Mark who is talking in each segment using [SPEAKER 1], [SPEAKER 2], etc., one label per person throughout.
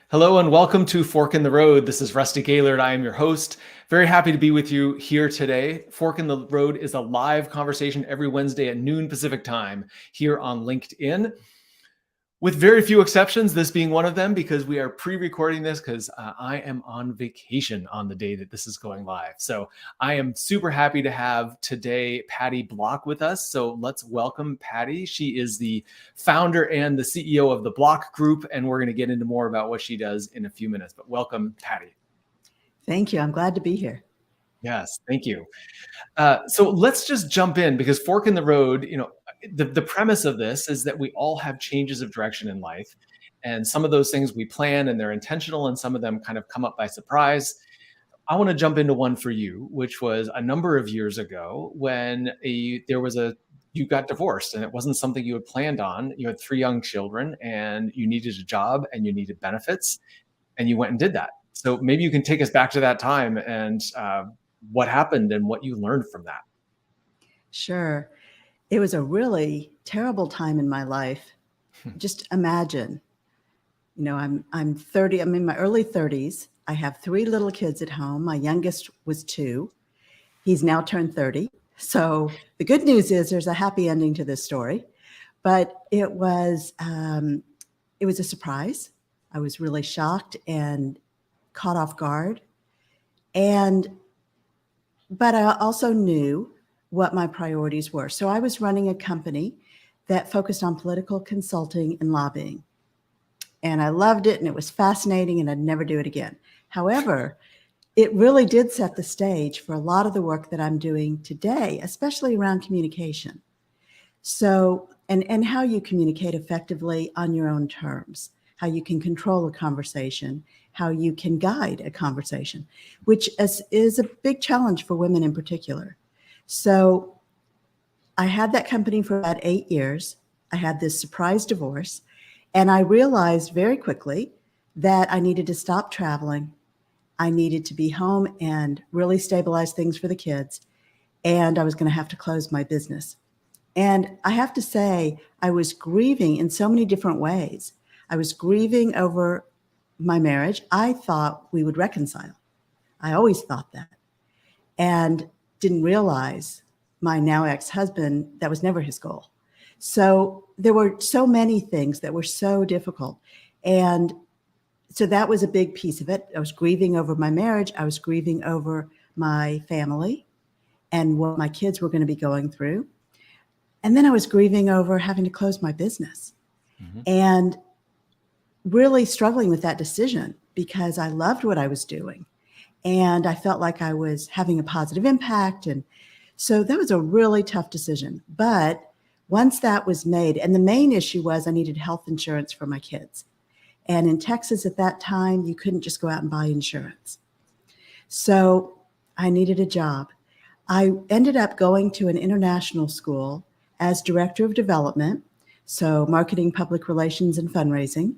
[SPEAKER 1] Hello and welcome to Fork in the Road. This is Rusty Gaylord. I am your host. Very happy to be with you here today. Fork in the Road is a live conversation every Wednesday at noon Pacific time here on LinkedIn. With very few exceptions, this being one of them, because we are pre-recording this because I am on vacation on the day that this is going live. So I am super happy to have today Patty Block with us. So let's welcome Patty. She is the founder and the CEO of the Block Group, and we're going to get into more about what she does in a few minutes. But welcome, Patty.
[SPEAKER 2] Thank you. I'm glad to be here.
[SPEAKER 1] Yes, thank you. So let's just jump in, because Fork in the Road, the premise of this is that we all have changes of direction in life. And some of those things we plan and they're intentional, and some of them kind of come up by surprise. I want to jump into one for you, which was a number of years ago when you got divorced, and it wasn't something you had planned on. You had 3 young children and you needed a job and you needed benefits, and you went and did that. So maybe you can take us back to that time and what happened and what you learned from that.
[SPEAKER 2] Sure. It was a really terrible time in my life. Just imagine, I'm 30, I'm in my early 30s. I have 3 little kids at home. My youngest was 2. He's now turned 30. So the good news is there's a happy ending to this story, but it was a surprise. I was really shocked and caught off guard. But I also knew what my priorities were. So I was running a company that focused on political consulting and lobbying. And I loved it, and it was fascinating, and I'd never do it again. However, it really did set the stage for a lot of the work that I'm doing today, especially around communication. So, and how you communicate effectively on your own terms, how you can control a conversation, how you can guide a conversation, which is a big challenge for women in particular. So I had that company for about 8 years. I had this surprise divorce, and I realized very quickly that I needed to stop traveling. I needed to be home and really stabilize things for the kids, and I was going to have to close my business. And I have to say, I was grieving in so many different ways. I was grieving over my marriage. I thought we would reconcile. I always thought that. And didn't realize my now ex-husband, that was never his goal. So there were so many things that were so difficult. And so that was a big piece of it. I was grieving over my marriage. I was grieving over my family and what my kids were going to be going through. And then I was grieving over having to close my business. Mm-hmm. And really struggling with that decision, because I loved what I was doing and I felt like I was having a positive impact. And so that was a really tough decision. But once that was made, and the main issue was I needed health insurance for my kids. And in Texas at that time, you couldn't just go out and buy insurance. So I needed a job. I ended up going to an international school as director of development, so marketing, public relations, and fundraising,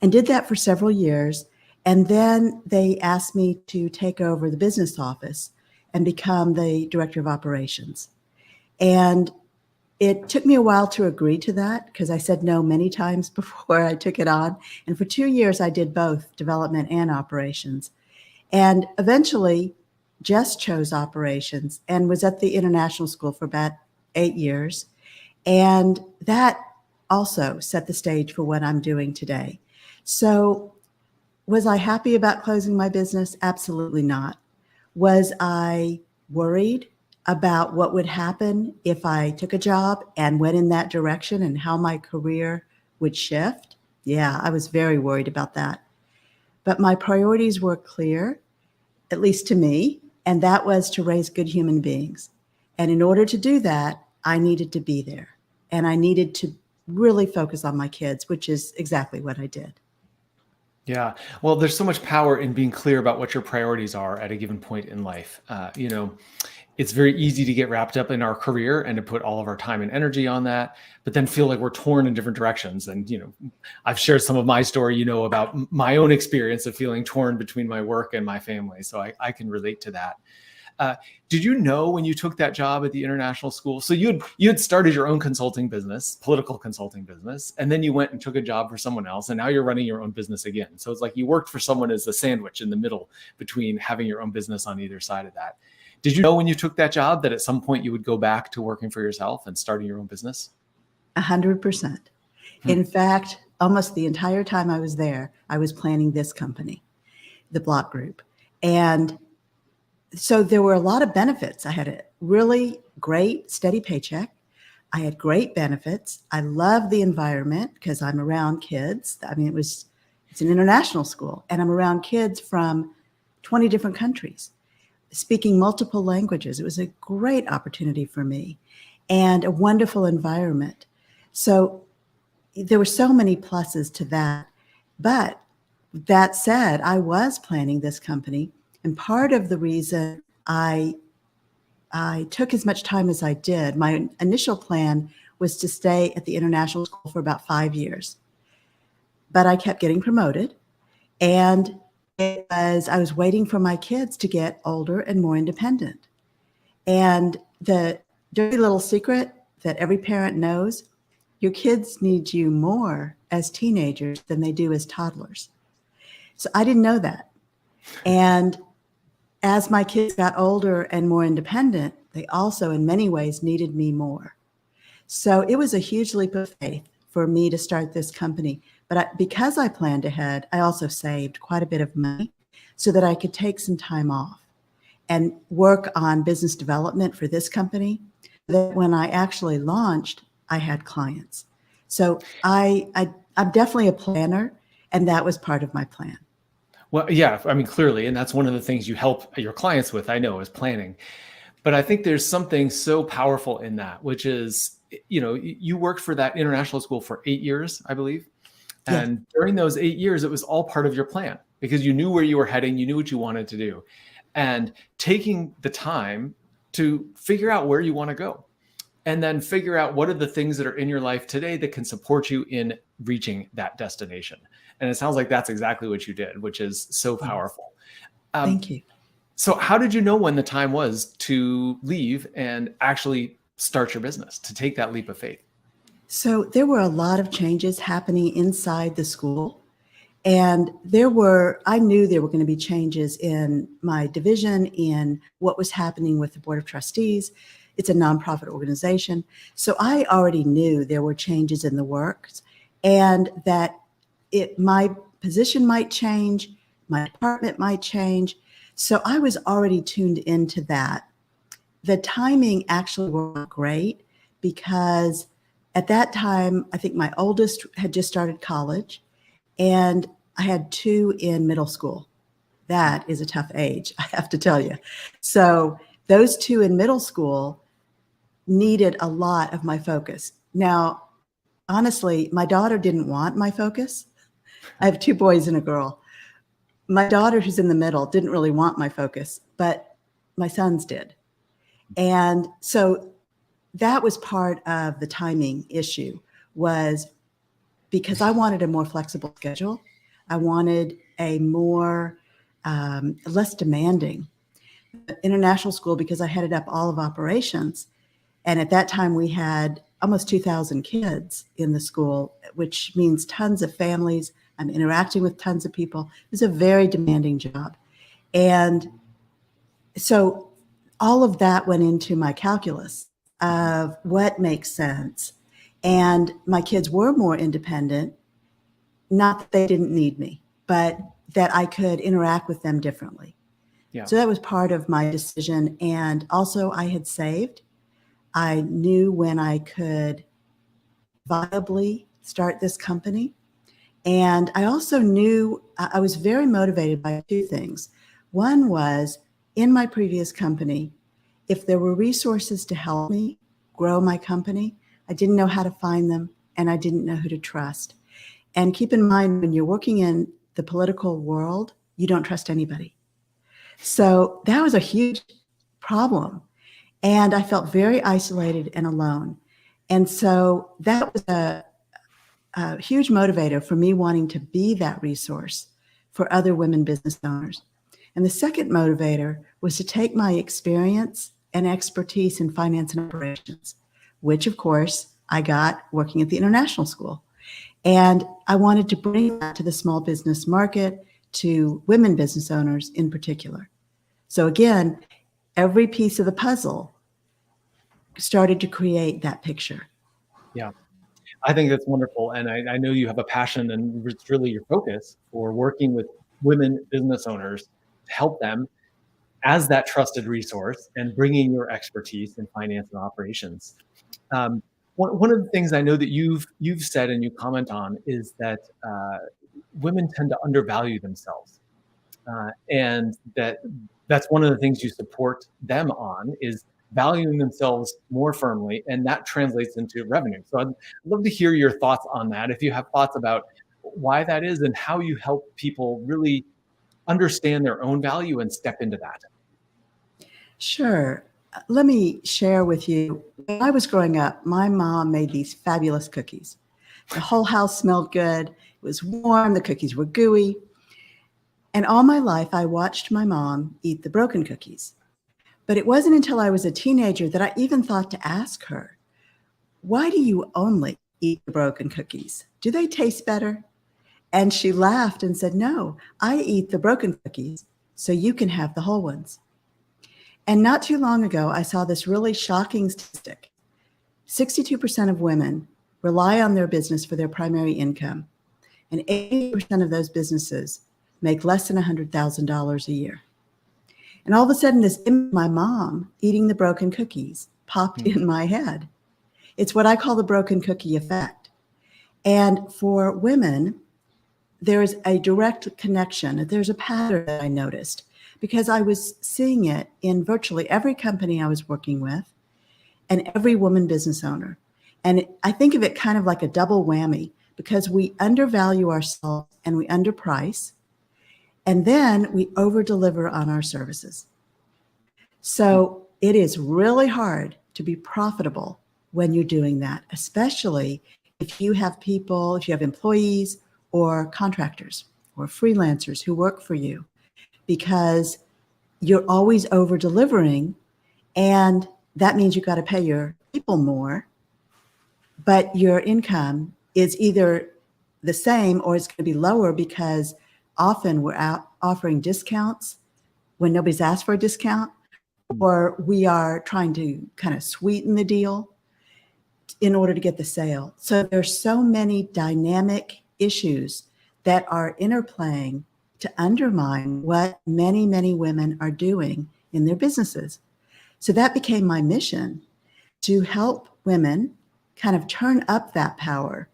[SPEAKER 2] and did that for several years. And then they asked me to take over the business office and become the director of operations. And it took me a while to agree to that, because I said no many times before I took it on. And for 2 years, I did both development and operations. And eventually just chose operations and was at the international school for about 8 years. And that also set the stage for what I'm doing today. So was I happy about closing my business? Absolutely not. Was I worried about what would happen if I took a job and went in that direction and how my career would shift? Yeah, I was very worried about that. But my priorities were clear, at least to me, and that was to raise good human beings. And in order to do that, I needed to be there. And I needed to really focus on my kids, which is exactly what I did.
[SPEAKER 1] Yeah. Well, there's so much power in being clear about what your priorities are at a given point in life. It's very easy to get wrapped up in our career and to put all of our time and energy on that, but then feel like we're torn in different directions. And, I've shared some of my story, about my own experience of feeling torn between my work and my family. So I can relate to that. Uh, did you know when you took that job at the international school? So you had started your own consulting business, political consulting business, and then you went and took a job for someone else, and now you're running your own business again. So it's like you worked for someone as a sandwich in the middle between having your own business on either side of that. Did you know when you took that job that at some point you would go back to working for yourself and starting your own business?
[SPEAKER 2] 100%. In fact, almost the entire time I was there, I was planning this company, the Block Group. And so there were a lot of benefits. I had a really great, steady paycheck. I had great benefits. I loved the environment because I'm around kids. I mean, it's an international school, and I'm around kids from 20 different countries, speaking multiple languages. It was a great opportunity for me and a wonderful environment. So there were so many pluses to that. But that said, I was planning this company. And part of the reason I took as much time as I did, my initial plan was to stay at the international school for about 5 years. But I kept getting promoted. And I was waiting for my kids to get older and more independent. And the dirty little secret that every parent knows, your kids need you more as teenagers than they do as toddlers. So I didn't know that. And as my kids got older and more independent, they also in many ways needed me more. So it was a huge leap of faith for me to start this company. But because I planned ahead, I also saved quite a bit of money so that I could take some time off and work on business development for this company. That when I actually launched, I had clients. So I'm definitely a planner, and that was part of my plan.
[SPEAKER 1] Well, yeah, I mean, clearly, and that's one of the things you help your clients with, I know, is planning. But I think there's something so powerful in that, which is, you worked for that international school for 8 years, I believe.
[SPEAKER 2] Yes.
[SPEAKER 1] And during those 8 years, it was all part of your plan because you knew where you were heading, you knew what you wanted to do. And taking the time to figure out where you want to go and then figure out what are the things that are in your life today that can support you in reaching that destination. And it sounds like that's exactly what you did, which is so powerful.
[SPEAKER 2] Thank you.
[SPEAKER 1] So how did you know when the time was to leave and actually start your business, to take that leap of faith?
[SPEAKER 2] So there were a lot of changes happening inside the school. And I knew there were going to be changes in my division, in what was happening with the Board of Trustees. It's a nonprofit organization. So I already knew there were changes in the works and that my position might change, my department might change. So I was already tuned into that. The timing actually worked great because at that time, I think my oldest had just started college and I had 2 in middle school. That is a tough age, I have to tell you. So those 2 in middle school needed a lot of my focus. Now, honestly, my daughter didn't want my focus. I have 2 boys and a girl. My daughter, who's in the middle, didn't really want my focus, but my sons did. And so that was part of the timing issue, was because I wanted a more flexible schedule. I wanted a more, less demanding international school because I headed up all of operations. And at that time we had almost 2,000 kids in the school, which means tons of families. I'm interacting with tons of people. It was a very demanding job. And so all of that went into my calculus of what makes sense. And my kids were more independent, not that they didn't need me, but that I could interact with them differently.
[SPEAKER 1] Yeah.
[SPEAKER 2] So that was part of my decision. And also I had saved. I knew when I could viably start this company. And I also knew I was very motivated by 2 things. One was, in my previous company, if there were resources to help me grow my company, I didn't know how to find them and I didn't know who to trust. And keep in mind, when you're working in the political world, you don't trust anybody. So that was a huge problem. And I felt very isolated and alone. And so that was a huge motivator for me wanting to be that resource for other women business owners. And the second motivator was to take my experience and expertise in finance and operations, which of course I got working at the international school. And I wanted to bring that to the small business market, to women business owners in particular. So again, every piece of the puzzle started to create that picture.
[SPEAKER 1] Yeah. I think that's wonderful. And I know you have a passion, and it's really your focus for working with women business owners to help them as that trusted resource and bringing your expertise in finance and operations. One of the things I know that you've said and you comment on is that women tend to undervalue themselves, and that's one of the things you support them on is valuing themselves more firmly, and that translates into revenue. So I'd love to hear your thoughts on that. If you have thoughts about why that is and how you help people really understand their own value and step into that.
[SPEAKER 2] Sure. Let me share with you. When I was growing up, my mom made these fabulous cookies. The whole house smelled good. It was warm. The cookies were gooey. And all my life, I watched my mom eat the broken cookies. But it wasn't until I was a teenager that I even thought to ask her, why do you only eat the broken cookies? Do they taste better? And she laughed and said, no, I eat the broken cookies so you can have the whole ones. And not too long ago, I saw this really shocking statistic. 62% of women rely on their business for their primary income, and 80% of those businesses make less than $100,000 a year. And all of a sudden, this image of my mom eating the broken cookies popped in my head. It's what I call the broken cookie effect. And for women, there is a direct connection. There's a pattern that I noticed because I was seeing it in virtually every company I was working with and every woman business owner. And I think of it kind of like a double whammy because we undervalue ourselves and we underprice, and then we overdeliver on our services. So it is really hard to be profitable when you're doing that, especially if you have people, if you have employees or contractors or freelancers who work for you, because you're always over delivering, and that means you've got to pay your people more, but your income is either the same or it's going to be lower because often we're out offering discounts when nobody's asked for a discount, or we are trying to kind of sweeten the deal in order to get the sale. So there's so many dynamic issues that are interplaying to undermine what many, many women are doing in their businesses. So that became my mission, to help women kind of turn up that power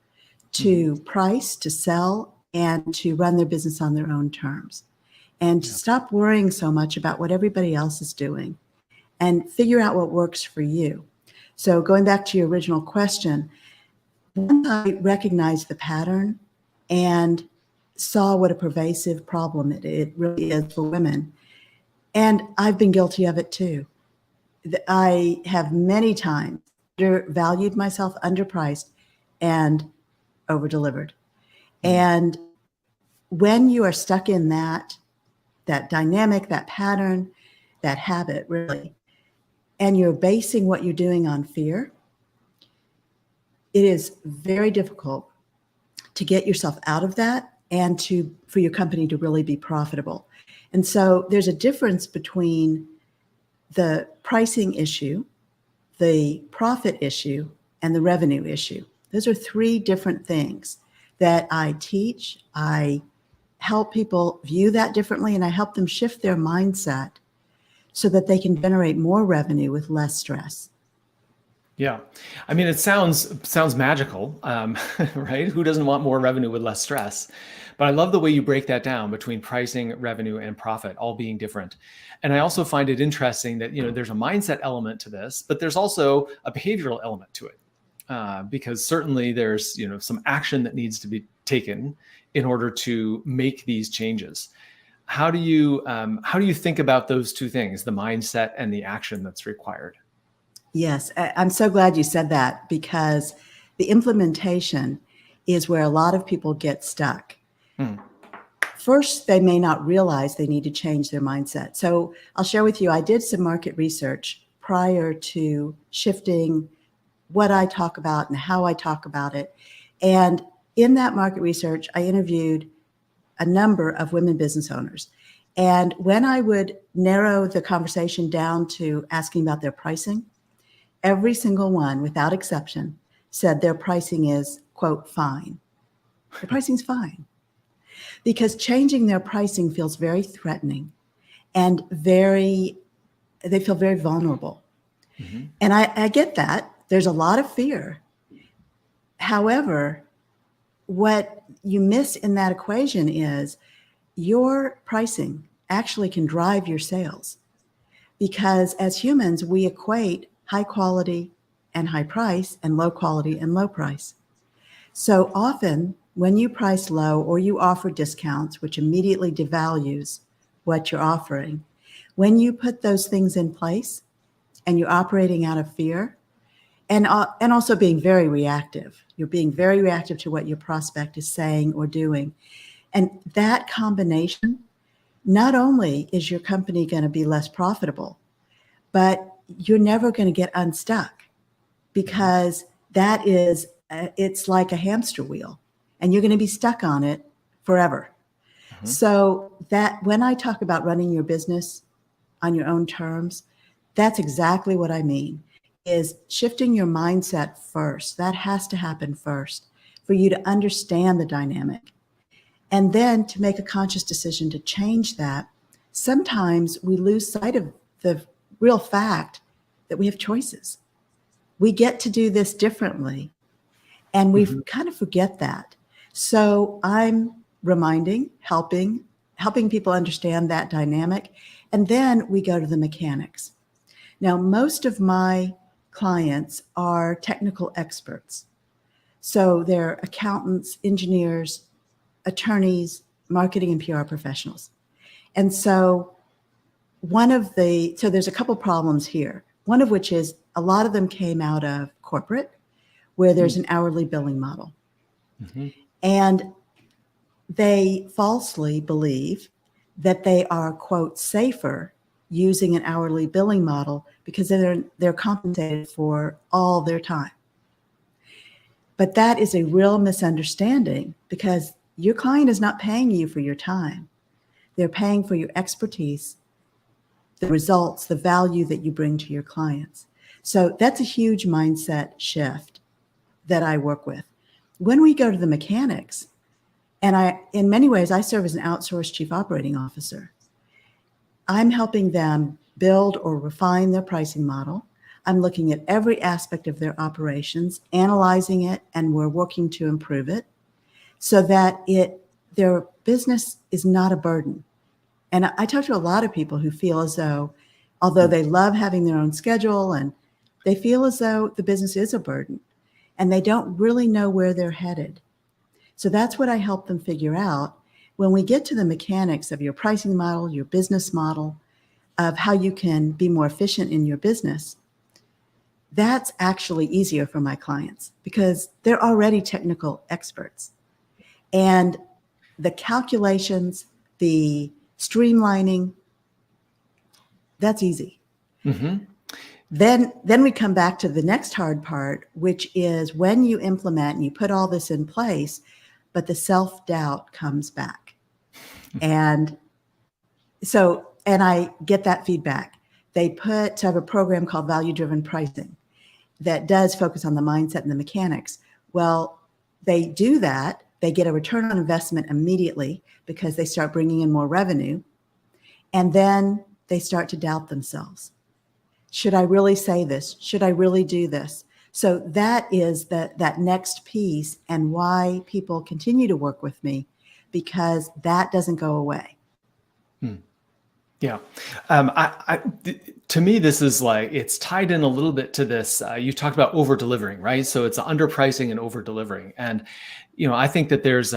[SPEAKER 2] to price, to sell, and to run their business on their own terms, and to stop worrying so much about what everybody else is doing and figure out what works for you. So going back to your original question, once I recognized the pattern and saw what a pervasive problem it really is for women. And I've been guilty of it too. I have many times undervalued myself, underpriced, and overdelivered. And when you are stuck in that dynamic, that pattern, that habit, really, and you're basing what you're doing on fear, it is very difficult to get yourself out of that and for your company to really be profitable. And so there's a difference between the pricing issue, the profit issue, and the revenue issue. Those are three different things that I teach. I help people view that differently, and I help them shift their mindset so that they can generate more revenue with less stress.
[SPEAKER 1] Yeah. I mean, it sounds magical, right? Who doesn't want more revenue with less stress? But I love the way you break that down between pricing, revenue, and profit, all being different. And I also find it interesting that, there's a mindset element to this, but there's also a behavioral element to it. Because certainly there's, some action that needs to be taken in order to make these changes. How do you think about those two things, the mindset and the action that's required?
[SPEAKER 2] Yes, I'm so glad you said that, because the implementation is where a lot of people get stuck. first, they may not realize they need to change their mindset. So I'll share with you, I did some market research prior to shifting what I talk about and how I talk about it. And in that market research, I interviewed a number of women business owners. And when I would narrow the conversation down to asking about their pricing, every single one, without exception, said their pricing is, quote, fine. The pricing's fine. Because changing their pricing feels very threatening and they feel very vulnerable. Mm-hmm. And I get that. There's a lot of fear. However, what you miss in that equation is your pricing actually can drive your sales. Because as humans, we equate high quality and high price and low quality and low price. So often when you price low or you offer discounts, which immediately devalues what you're offering, when you put those things in place and you're operating out of fear and also being very reactive, you're being very reactive to what your prospect is saying or doing. And that combination, not only is your company going to be less profitable, but you're never going to get unstuck because that is, it's like a hamster wheel and you're going to be stuck on it forever. Mm-hmm. So that when I talk about running your business on your own terms, that's exactly what I mean, is shifting your mindset first. That has to happen first for you to understand the dynamic. And then to make a conscious decision to change that, sometimes we lose sight of the real fact that we have choices. We get to do this differently, and we kind of forget that. So I'm reminding, helping people understand that dynamic, and then we go to the mechanics. Now, most of my clients are technical experts. So they're accountants, engineers, attorneys, marketing and PR professionals. And so there's a couple problems here. One of which is a lot of them came out of corporate where there's an hourly billing model. Mm-hmm. And they falsely believe that they are, quote, safer using an hourly billing model because they're compensated for all their time. But that is a real misunderstanding because your client is not paying you for your time. They're paying for your expertise, the results, the value that you bring to your clients. So that's a huge mindset shift that I work with. When we go to the mechanics, and in many ways, I serve as an outsourced chief operating officer. I'm helping them build or refine their pricing model. I'm looking at every aspect of their operations, analyzing it, and we're working to improve it so that their business is not a burden. And I talk to a lot of people who feel as though, although they love having their own schedule, and they feel as though the business is a burden, and they don't really know where they're headed. So that's what I help them figure out. When we get to the mechanics of your pricing model, your business model, of how you can be more efficient in your business, that's actually easier for my clients because they're already technical experts. And the calculations, the streamlining, that's easy. Mm-hmm. Then we come back to the next hard part, which is when you implement and you put all this in place, but the self-doubt comes back. And I get that feedback. They have a program called value-driven pricing that does focus on the mindset and the mechanics. Well, they do that. They get a return on investment immediately because they start bringing in more revenue. And then they start to doubt themselves. Should I really say this? Should I really do this? So that is that next piece and why people continue to work with me, because that doesn't go away.
[SPEAKER 1] Yeah. To me, this is like, it's tied in a little bit to this. You talked about over delivering, right? So it's underpricing and over delivering. And, I think that there's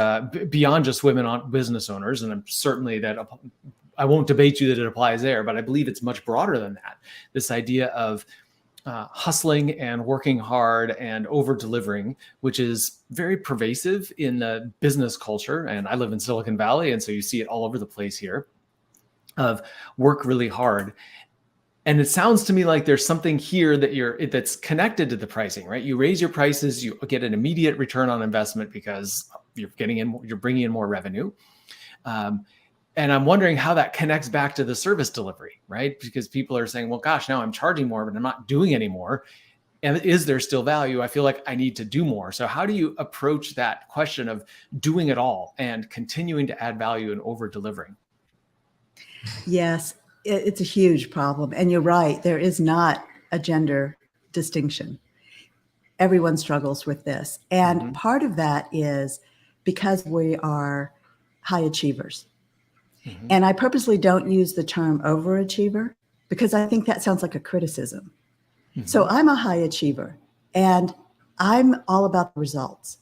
[SPEAKER 1] beyond just women business owners, and I'm certainly I won't debate you that it applies there, but I believe it's much broader than that. This idea of hustling and working hard and over delivering, which is very pervasive in the business culture. And I live in Silicon Valley, and so you see it all over the place here, of work really hard. And it sounds to me like there's something here that's connected to the pricing, right? You raise your prices, you get an immediate return on investment because you're bringing in more revenue. And I'm wondering how that connects back to the service delivery, right? Because people are saying, well, gosh, now I'm charging more, but I'm not doing any more. And is there still value? I feel like I need to do more. So how do you approach that question of doing it all and continuing to add value and over delivering?
[SPEAKER 2] Yes, it's a huge problem. And you're right, there is not a gender distinction. Everyone struggles with this. And part of that is because we are high achievers. And I purposely don't use the term overachiever because I think that sounds like a criticism. So I'm a high achiever and I'm all about the results.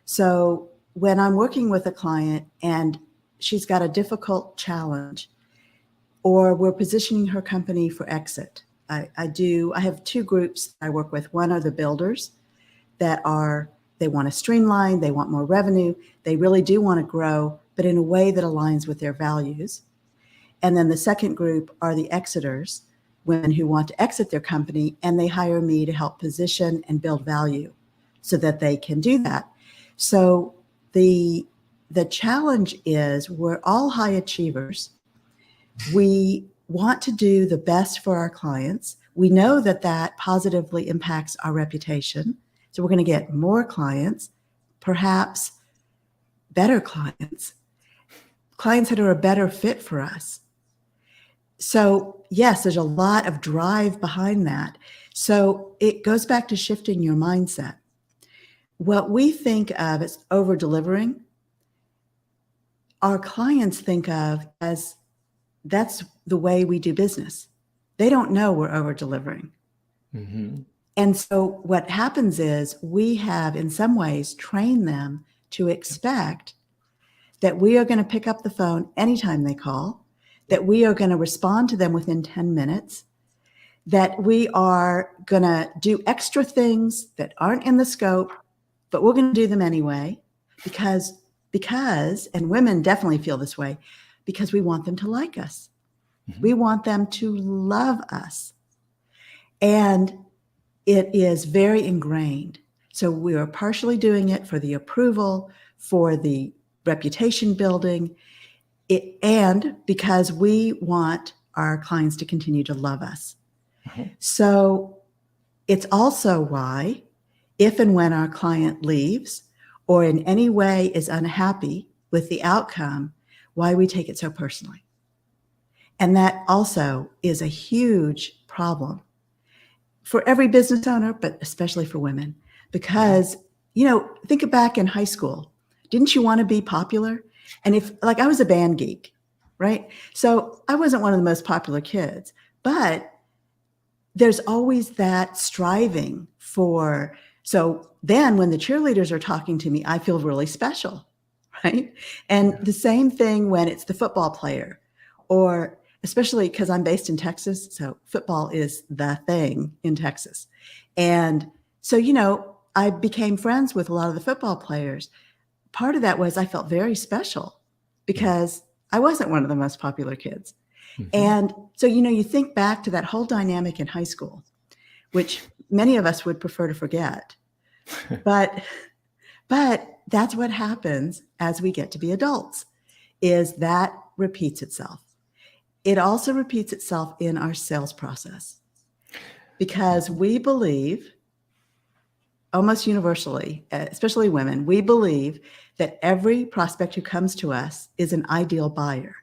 [SPEAKER 2] So when I'm working with a client and she's got a difficult challenge, or we're positioning her company for exit, I have two groups I work with. One are the builders they want to streamline, they want more revenue, they really do want to grow, but in a way that aligns with their values. And then the second group are the exiters, women who want to exit their company, and they hire me to help position and build value so that they can do that. So the challenge is we're all high achievers. We want to do the best for our clients. We know that positively impacts our reputation. So we're going to get more clients, perhaps better clients that are a better fit for us. So yes, there's a lot of drive behind that. So it goes back to shifting your mindset. What we think of as over delivering, our clients think of as that's the way we do business. They don't know we're over delivering. And so what happens is we have in some ways trained them to expect that we are going to pick up the phone anytime they call, that we are going to respond to them within 10 minutes, that we are going to do extra things that aren't in the scope, but we're going to do them anyway because, and women definitely feel this way, because we want them to like us. We want them to love us. And it is very ingrained. So we are partially doing it for the approval, for the reputation building, and because we want our clients to continue to love us. So it's also why, if and when our client leaves or in any way is unhappy with the outcome, why we take it so personally. And that also is a huge problem for every business owner, but especially for women, because, think back in high school. Didn't you want to be popular? And I was a band geek, right? So I wasn't one of the most popular kids, but there's always that striving for, so then when the cheerleaders are talking to me, I feel really special, right? And the same thing when it's the football player, or especially because I'm based in Texas, so football is the thing in Texas. And so, I became friends with a lot of the football players. Part of that was I felt very special because I wasn't one of the most popular kids. And so, you think back to that whole dynamic in high school, which many of us would prefer to forget. But that's what happens as we get to be adults, is that repeats itself. It also repeats itself in our sales process because we believe, almost universally, especially women, we believe that every prospect who comes to us is an ideal buyer.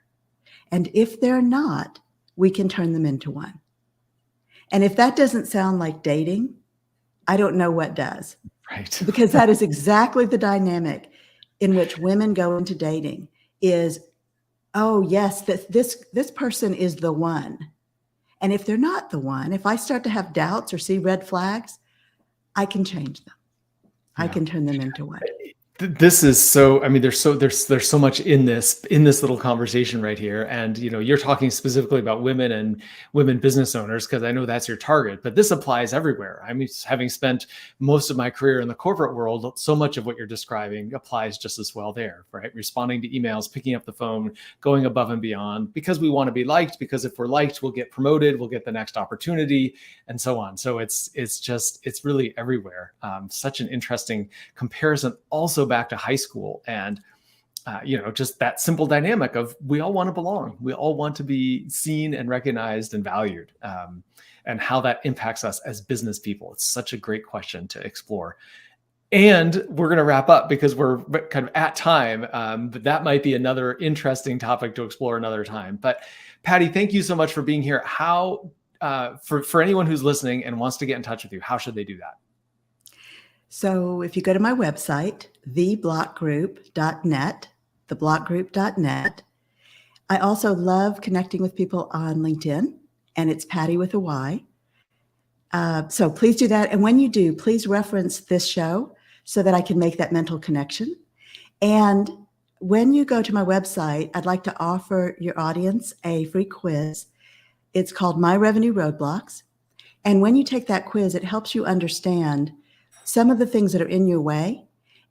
[SPEAKER 2] And if they're not, we can turn them into one. And if that doesn't sound like dating, I don't know what does.
[SPEAKER 1] Right.
[SPEAKER 2] Because that is exactly the dynamic in which women go into dating is, oh, yes, this person is the one. And if they're not the one, if I start to have doubts or see red flags, I can change them. I can turn them into one.
[SPEAKER 1] This is so, I mean, there's so much in this little conversation right here. And you're talking specifically about women and women business owners because I know that's your target, but this applies everywhere. I mean, having spent most of my career in the corporate world, so much of what you're describing applies just as well there, right? Responding to emails, picking up the phone, going above and beyond because we want to be liked, because if we're liked, we'll get promoted, we'll get the next opportunity, and so on. So it's really everywhere. Such an interesting comparison also back to high school and just that simple dynamic of we all want to belong, we all want to be seen and recognized and valued, and how that impacts us as business people. It's such a great question to explore. And we're going to wrap up because we're kind of at time, but that might be another interesting topic to explore another time. But Patty, thank you so much for being here. How for anyone who's listening and wants to get in touch with you, how should they do that?
[SPEAKER 2] So if you go to my website, theblockgroup.net, theblockgroup.net, I also love connecting with people on LinkedIn, and it's Patty with a Y. So please do that. And when you do, please reference this show so that I can make that mental connection. And when you go to my website, I'd like to offer your audience a free quiz. It's called My Revenue Roadblocks. And when you take that quiz, it helps you understand some of the things that are in your way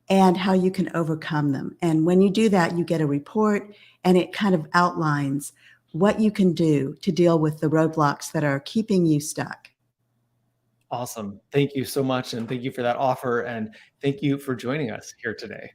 [SPEAKER 2] and how you can overcome them. And when you do that, you get a report and it kind of outlines what you can do to deal with the roadblocks that are keeping you stuck.
[SPEAKER 1] Awesome. Thank you so much. And thank you for that offer. And thank you for joining us here today.